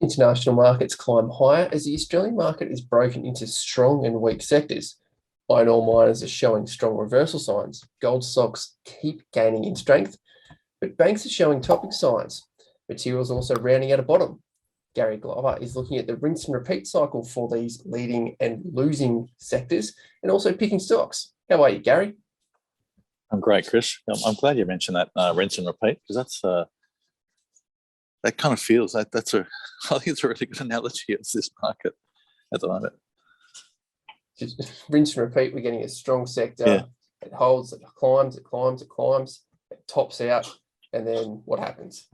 International markets climb higher as the Australian market is broken into strong and weak sectors. Iron ore miners are showing strong reversal signs. Gold stocks keep gaining in strength, but banks are showing topping signs. Materials also rounding out a bottom. Gary Glover is looking at the rinse and repeat cycle for these leading and losing sectors and also picking stocks. How are you, Gary? I'm great, Chris. I'm glad you mentioned that rinse and repeat, because that's that kind of feels I think it's a really good analogy of this market at the moment. Just rinse and repeat. We're getting a strong sector. Yeah. It holds, it climbs, it climbs, it climbs, it tops out, and then what happens?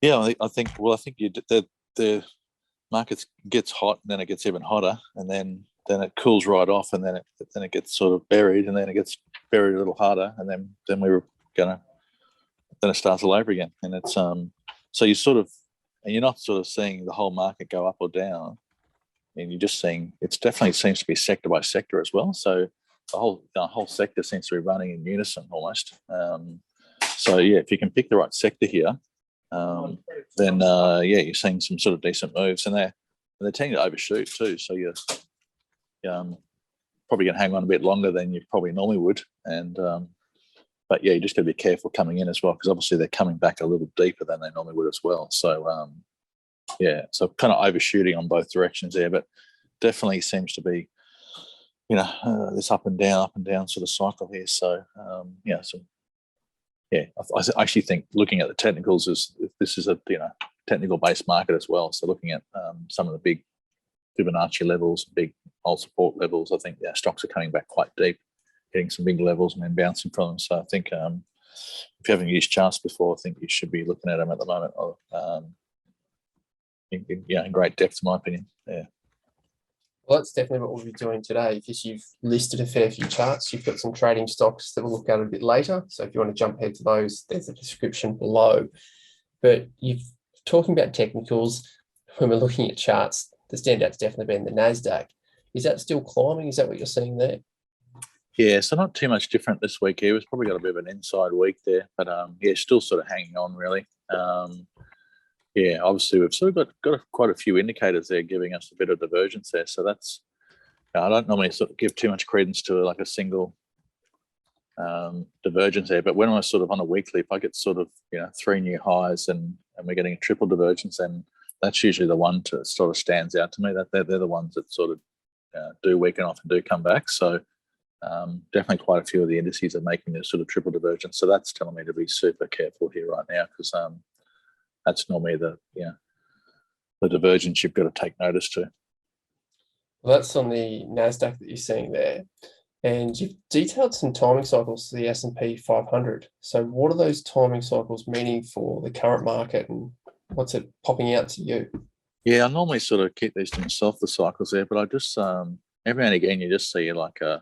Yeah, I think the market gets hot, and then it gets even hotter, and then it cools right off, and then it gets sort of buried, and then it gets buried a little harder, and then it starts all over again. And it's so you're not sort of seeing the whole market go up or down, and you're just seeing it definitely seems to be sector by sector as well. So the whole sector seems to be running in unison almost. So yeah, if you can pick the right sector here, then you're seeing some sort of decent moves, and they're tending to overshoot too. So you're probably going to hang on a bit longer than you probably normally would, and but yeah, you just got to be careful coming in as well, because obviously they're coming back a little deeper than they normally would as well. So so kind of overshooting on both directions there, but definitely seems to be this up and down sort of cycle here. So I actually think looking at the technicals this is a technical based market as well. So looking at some of the big Fibonacci levels, big old support levels, I think stocks are coming back quite deep, hitting some big levels and then bouncing from them. So I think if you haven't used charts before, I think you should be looking at them at the moment in great depth, in my opinion. Yeah. Well, that's definitely what we'll be doing today, because you've listed a fair few charts. You've got some trading stocks that we'll look at a bit later. So if you want to jump ahead to those, there's a description below. But you're talking about technicals. When we're looking at charts, the standout's definitely been the NASDAQ. Is that still climbing? Is that what you're seeing there? Yeah, so not too much different this week here. It's probably got a bit of an inside week there, but still sort of hanging on really. Obviously we've sort of got quite a few indicators there giving us a bit of divergence there. So that's I don't normally sort of give too much credence to like a single divergence there, but when I'm sort of on a weekly, if I get sort of 3 new highs and we're getting a triple divergence, then that's usually the one to sort of stands out to me. That they're the ones that sort of do weaken off and do come back. So definitely quite a few of the indices are making this sort of triple divergence. So that's telling me to be super careful here right now, because that's normally the divergence you've got to take notice to. Well, that's on the NASDAQ that you're seeing there. And you've detailed some timing cycles to the S&P500. So what are those timing cycles meaning for the current market, and what's it popping out to you? Yeah, I normally sort of keep these to myself, the cycles there, but I just, every now and again, you just see like a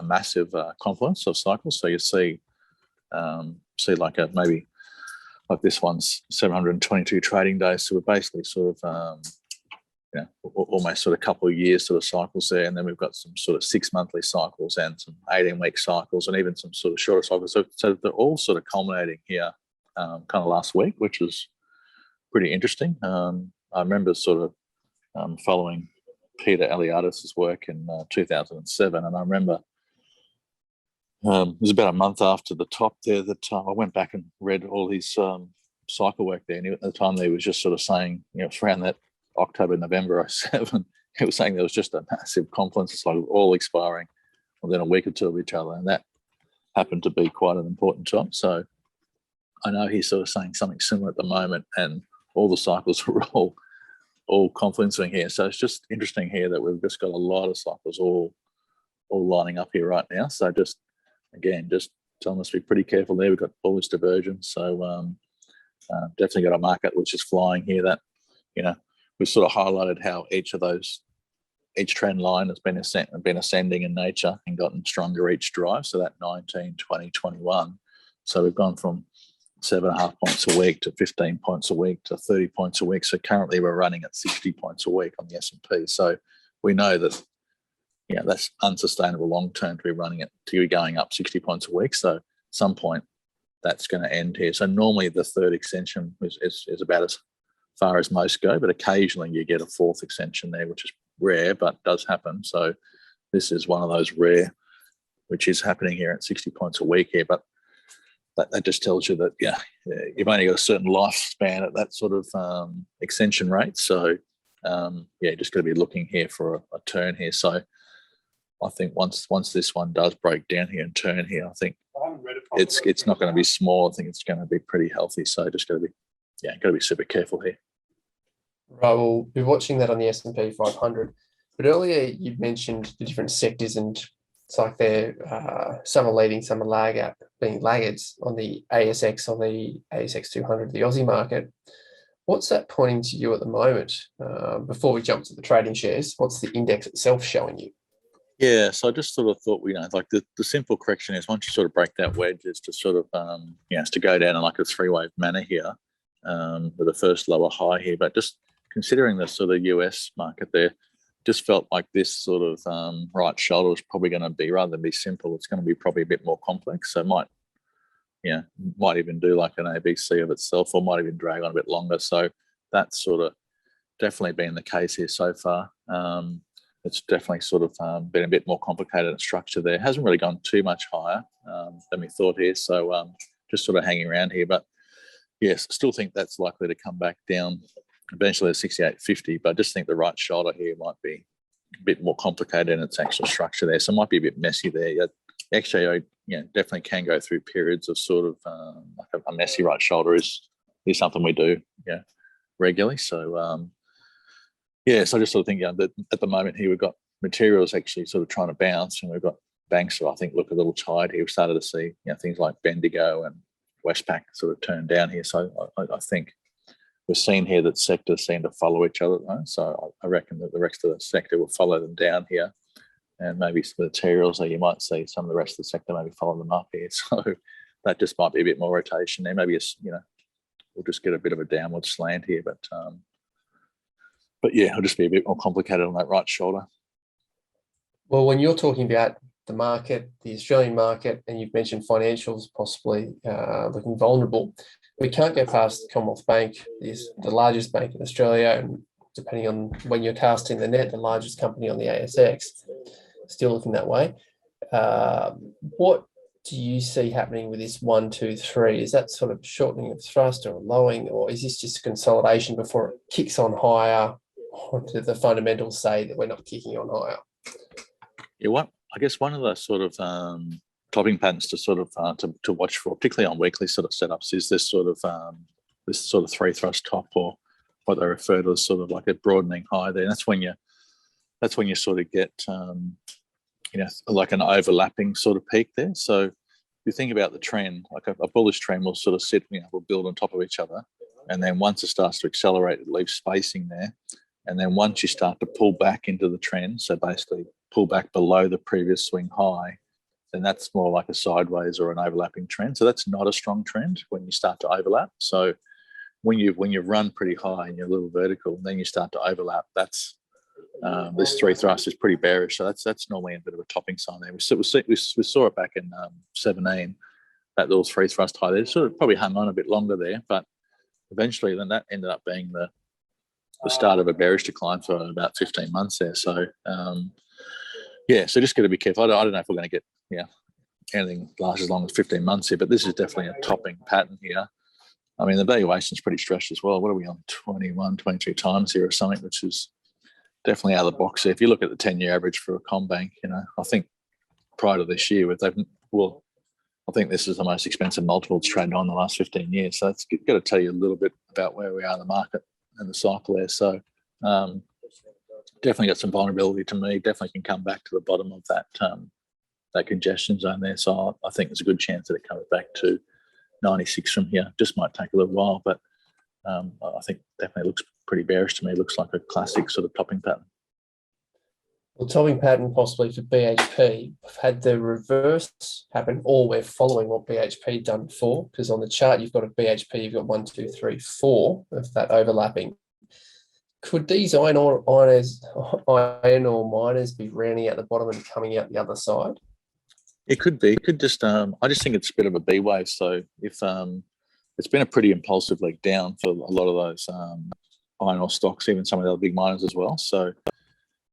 massive confluence of cycles. So you see like maybe like this one's 722 trading days. So we're basically sort of, almost sort of a couple of years sort of cycles there. And then we've got some sort of 6 monthly cycles and some 18-week cycles and even some sort of shorter cycles. So they're all sort of culminating here kind of last week, which was pretty interesting. I remember sort of following Peter Eliadis' work in 2007. And I remember it was about a month after the top there that I went back and read all his cycle work there. And at the time, he was just sort of saying, around that October, November 07, he was saying there was just a massive confluence. It's like all expiring within a week or two of each other. And that happened to be quite an important time. So I know he's sort of saying something similar at the moment, and all the cycles are all confluencing here. So it's just interesting here that we've just got a lot of cycles all lining up here right now. So just telling us to be pretty careful there. We've got bullish divergence. So definitely got a market which is flying here that, we've sort of highlighted how each trend line has been ascending in nature and gotten stronger each drive. So that 19, 20, 21. So we've gone from 7.5 points a week to 15 points a week to 30 points a week. So currently we're running at 60 points a week on the S&P. So we know that, that's unsustainable long term to be going up 60 points a week. So at some point that's going to end here. So normally the third extension is about as far as most go, but occasionally you get a fourth extension there, which is rare, but does happen. So this is one of those rare, which is happening here at 60 points a week here. But that just tells you that, you've only got a certain lifespan at that sort of extension rate. So, just got to be looking here for a turn here. So I think once this one does break down here and turn here, I think it's not going to be small. I think it's going to be pretty healthy. So just got to be super careful here. Right, we'll be watching that on the S&P500. But earlier you mentioned the different sectors, and it's like they're some are leading, some are being laggards on the ASX, on the ASX200, the Aussie market. What's that pointing to you at the moment? Before we jump to the trading shares, what's the index itself showing you? Yeah, so I just sort of thought, like the simple correction is once you sort of break that wedge, is to sort of, it's to go down in like a three-wave manner here with the first lower high here. But just considering the sort of US market there, just felt like this sort of right shoulder was probably going to be, rather than be simple, it's going to be probably a bit more complex. So might even do like an ABC of itself, or might even drag on a bit longer. So that's sort of definitely been the case here so far. It's definitely sort of been a bit more complicated in structure there. Hasn't really gone too much higher than we thought here. So just sort of hanging around here. But yes, still think that's likely to come back down eventually to 68.50. But I just think the right shoulder here might be a bit more complicated in its actual structure there. So it might be a bit messy there. Actually, definitely can go through periods of sort of like a messy right shoulder is something we do regularly. So so I just sort of think that at the moment here we've got materials actually sort of trying to bounce, and we've got banks that I think look a little tired here. We've started to see things like Bendigo and Westpac sort of turn down here. So I think we're seeing here that sectors seem to follow each other. So I reckon that the rest of the sector will follow them down here, and maybe some materials that you might see some of the rest of the sector maybe follow them up here. So that just might be a bit more rotation there. Maybe we'll just get a bit of a downward slant here, but it'll just be a bit more complicated on that right shoulder. Well, when you're talking about the market, the Australian market, and you've mentioned financials possibly looking vulnerable, we can't go past the Commonwealth Bank, the largest bank in Australia, and depending on when you're casting the net, the largest company on the ASX, still looking that way. What do you see happening with this 1, 2, 3? Is that sort of shortening of thrust or lowering, or is this just a consolidation before it kicks on higher? Or do the fundamentals say that we're not kicking on higher? I guess one of the sort of topping patterns to sort of to watch for, particularly on weekly sort of setups, is this sort of three thrust top, or what they refer to as sort of like a broadening high there. And that's when you sort of get like an overlapping sort of peak there. So if you think about the trend, like a bullish trend will sort of will build on top of each other, and then once it starts to accelerate, it leaves spacing there. And then once you start to pull back into the trend, so basically pull back below the previous swing high, then that's more like a sideways or an overlapping trend. So that's not a strong trend when you start to overlap. So when you run pretty high and you're a little vertical, and then you start to overlap, that's this three thrust is pretty bearish. So that's normally a bit of a topping sign there. We saw it back in 17, that little three thrust high there. Sort of probably hung on a bit longer there, but eventually then that ended up being the start of a bearish decline for about 15 months there. So so just got to be careful. I don't know if we're going to get anything last as long as 15 months here, but this is definitely a topping pattern here. I mean, the valuation's pretty stretched as well. What are we on, 21, 22 times here or something, which is definitely out of the box here. If you look at the 10-year average for a Combank, I think prior to this year, I think this is the most expensive multiple it's traded on the last 15 years. So it's got to tell you a little bit about where we are in the market and the cycle there. So definitely got some vulnerability to me. Definitely can come back to the bottom of that congestion zone there. So I think there's a good chance that it comes back to 96 from here. Just might take a little while, but I think definitely looks pretty bearish to me. Looks like a classic sort of topping pattern. Well, topping pattern possibly for BHP. We've had the reverse happen, or we're following what BHP done before, because on the chart you've got a BHP, you've got 1, 2, 3, 4 of that overlapping. Could these iron ore miners be rounding out the bottom and coming out the other side? It could be. It could just. I just think it's a bit of a B wave. So if it's been a pretty impulsive leg down for a lot of those iron ore stocks, even some of the other big miners as well. So,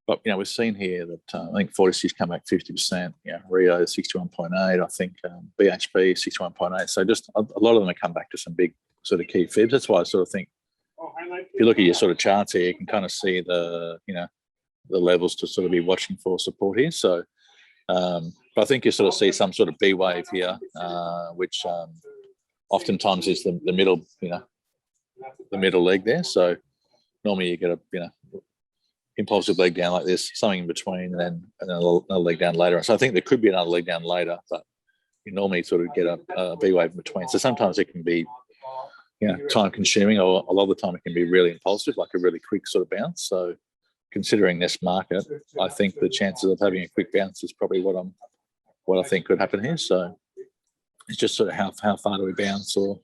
but we've seen here that I think Fortescue's come back 50%. Rio 61.8. I think BHP 61.8. So just a lot of them have come back to some big sort of key fibs. That's why I sort of think if you look at your sort of charts here, you can kind of see the levels to sort of be watching for support here. So, but I think you sort of see some sort of B wave here, which oftentimes is the middle, the middle leg there. So normally you get a impulsive leg down like this, something in between, and then another leg down later. So I think there could be another leg down later, but you normally sort of get a B wave in between. So sometimes it can be time consuming, or a lot of the time it can be really impulsive, like a really quick sort of bounce. So considering this market, I think the chances of having a quick bounce is probably what I think could happen here. So it's just sort of how far do we bounce, or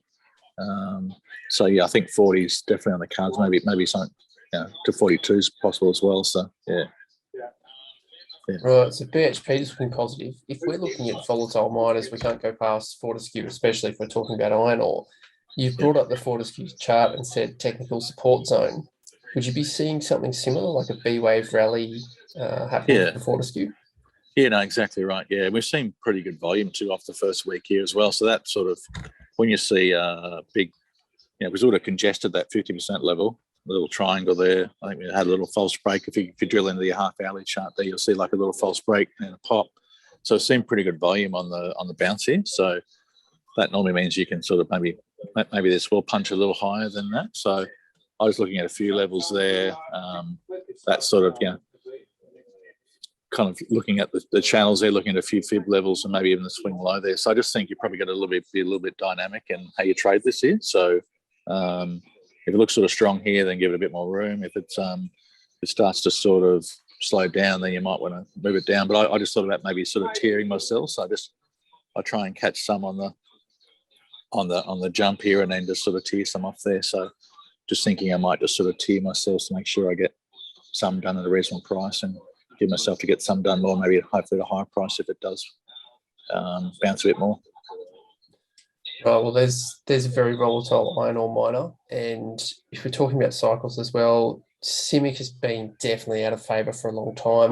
I think 40 is definitely on the cards. Maybe something to 42 is possible as well. So yeah. Right, so BHP is looking positive. If we're looking at volatile miners, we can't go past Fortescue, especially if we're talking about iron ore. You've brought up the Fortescue chart and said technical support zone. Would you be seeing something similar, like a B-wave rally happening for Fortescue? Yeah, no, exactly right. Yeah, we've seen pretty good volume too off the first week here as well. So that sort of, when you see a big, we sort of congested that 50% level, a little triangle there. I think we had a little false break. If you drill into the half-hourly chart there, you'll see like a little false break and a pop. So it's seen pretty good volume on the bounce here. So that normally means you can sort of maybe this will punch a little higher than that. So I was looking at a few levels there. That sort of, kind of looking at the channels there, looking at a few fib levels and maybe even the swing low there. So I just think you probably got to be a little bit dynamic in how you trade this here. So if it looks sort of strong here, then give it a bit more room. If it starts to sort of slow down, then you might want to move it down. But I just thought about maybe sort of tearing myself. So I try and catch some on the jump here and then just sort of tear some off there. So just thinking I might just sort of tear myself to make sure I get some done at a reasonable price and give myself to get some done more, maybe hopefully at a higher price if it does bounce a bit more. Right, well, there's a very volatile iron ore miner, and if we're talking about cycles as well, CIMIC has been definitely out of favour for a long time.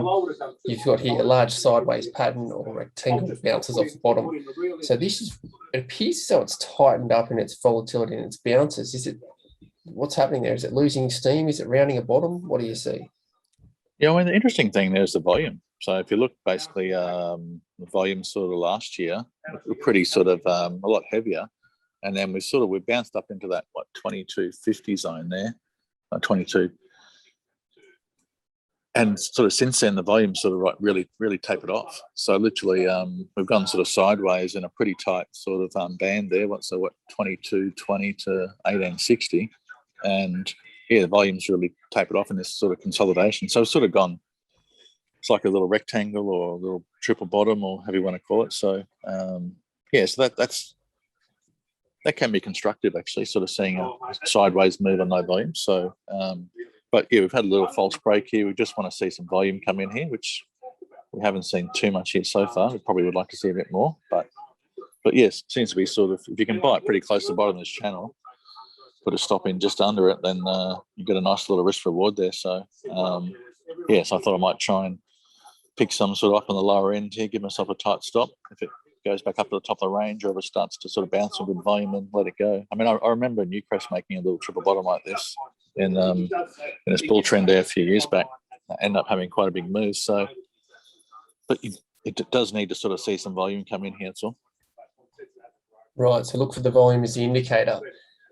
You've got here a large sideways pattern or rectangle bounces off the bottom. So it appears as though it's tightened up in its volatility and its bounces. What's happening there? Is it losing steam? Is it rounding a bottom? What do you see? Yeah, I mean, the interesting thing there is the volume. So if you look basically the volume sort of last year, we're pretty sort of a lot heavier. And then we bounced up into that, 2250 zone there, 22. And sort of since then, the volume sort of really, really tapered off. So literally we've gone sort of sideways in a pretty tight sort of band there. 2220 to 1860. And yeah, the volume's really tapered off in this sort of consolidation. So it's sort of gone, it's like a little rectangle or a little triple bottom or however you want to call it. So so that can be constructive actually, sort of seeing a sideways move on low volume. So, but yeah, we've had a little false break here. We just want to see some volume come in here, which we haven't seen too much here so far. We probably would like to see a bit more, but yes, it seems to be sort of, if you can buy it pretty close to the bottom of this channel, put a stop in just under it, then you get a nice little risk reward there. So so I thought I might try and pick some sort of up on the lower end here, give myself a tight stop. If it goes back up to the top of the range, or if it starts to sort of bounce with volume, and let it go. I mean, I remember Newcrest making a little triple bottom like this in this bull trend there a few years back. I ended up having quite a big move. So, but it does need to sort of see some volume come in here. That's all. Right. So look for the volume as the indicator.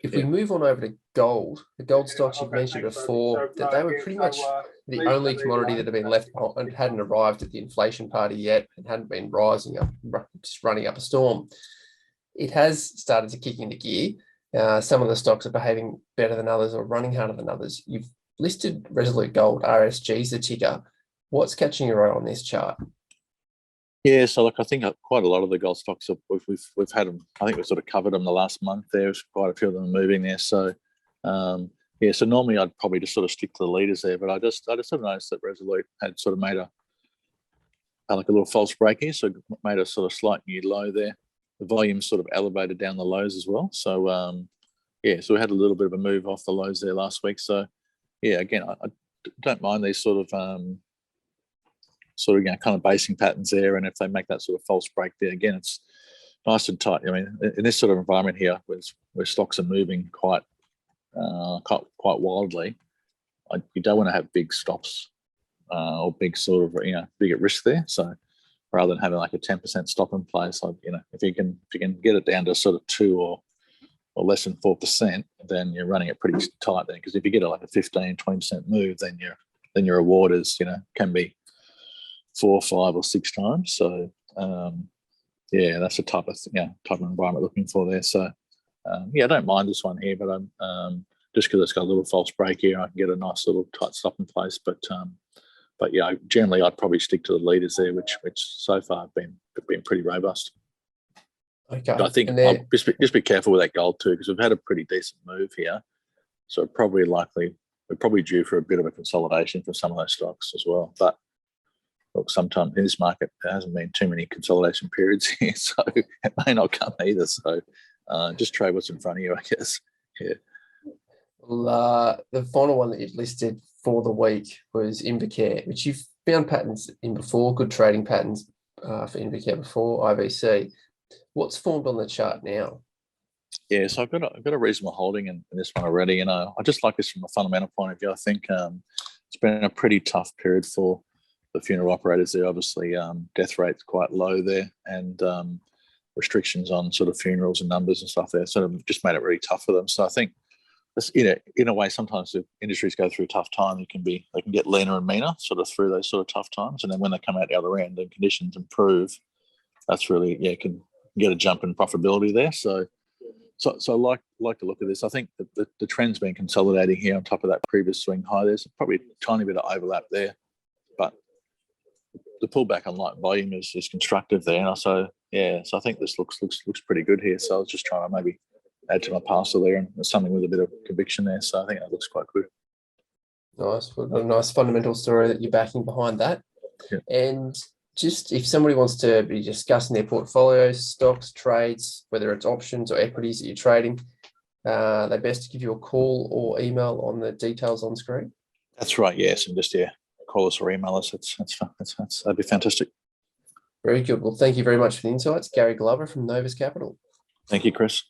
If we move on over to gold, the gold stocks you've mentioned before, that they were pretty much the only commodity that had been left behind, hadn't arrived at the inflation party yet, and hadn't been rising up, just running up a storm. It has started to kick into gear. Some of the stocks are behaving better than others or running harder than others. You've listed Resolute Gold, RSG is the ticker. What's catching your eye on this chart? Yeah, so look, I think quite a lot of the gold stocks we've had them. I think we've sort of covered them the last month. There's quite a few of them moving there. So so normally I'd probably just sort of stick to the leaders there, but I just sort of noticed that Resolute had sort of made a little false break here, so made a sort of slight new low there. the volume sort of elevated down the lows as well. So yeah, so we had a little bit of a move off the lows there last week. So yeah, again, I don't mind these sort of kind of basing patterns there, and if they make that sort of false break there, again, it's nice and tight. I mean, in this sort of environment here, where stocks are moving quite wildly, you don't want to have big stops or big sort of big at risk there. So rather than having like a 10% stop in place, if you can get it down to sort of 2 or less than 4%, then you're running it pretty tight then. Because if you get like a 15-20% move, then your reward is can be 4, 5, or 6 times. So yeah, that's the type of environment looking for there. So yeah, I don't mind this one here, but I'm just because it's got a little false break here, I can get a nice little tight stop in place. But yeah, generally I'd probably stick to the leaders there, which so far have been pretty robust. Okay. But I think I'll just be careful with that gold too, because we've had a pretty decent move here. So we're probably due for a bit of a consolidation for some of those stocks as well. But look, sometimes in this market, there hasn't been too many consolidation periods here, so it may not come either. So just trade what's in front of you, I guess. Yeah. Well, the final one that you've listed for the week was Invocare, which you've found patterns in before, good trading patterns for Invocare before, IVC. What's formed on the chart now? Yeah, so I've got a reasonable holding in this one already. I just like this from a fundamental point of view. I think it's been a pretty tough period for the funeral operators there. Obviously, death rate's quite low there, and restrictions on sort of funerals and numbers and stuff there sort of just made it really tough for them. So I think this, in a way, sometimes the industries go through a tough time. They can get leaner and meaner sort of through those sort of tough times, and then when they come out the other end and conditions improve, that's really can get a jump in profitability there. So I like to look at this. I think the trend's been consolidating here on top of that previous swing high. There's probably a tiny bit of overlap there, but the pullback on light volume is constructive there. And so I think this looks pretty good here. So I was just trying to maybe add to my parcel there, and there's something with a bit of conviction there. So I think that looks quite good. Nice. Well, a nice fundamental story that you're backing behind that. Yeah. And just if somebody wants to be discussing their portfolios, stocks, trades, whether it's options or equities that you're trading, they're best to give you a call or email on the details on screen. That's right. Yes, and just call us or email us. That'd be fantastic. Very good. Well, thank you very much for the insights, Gary Glover from Novus Capital. Thank you, Chris.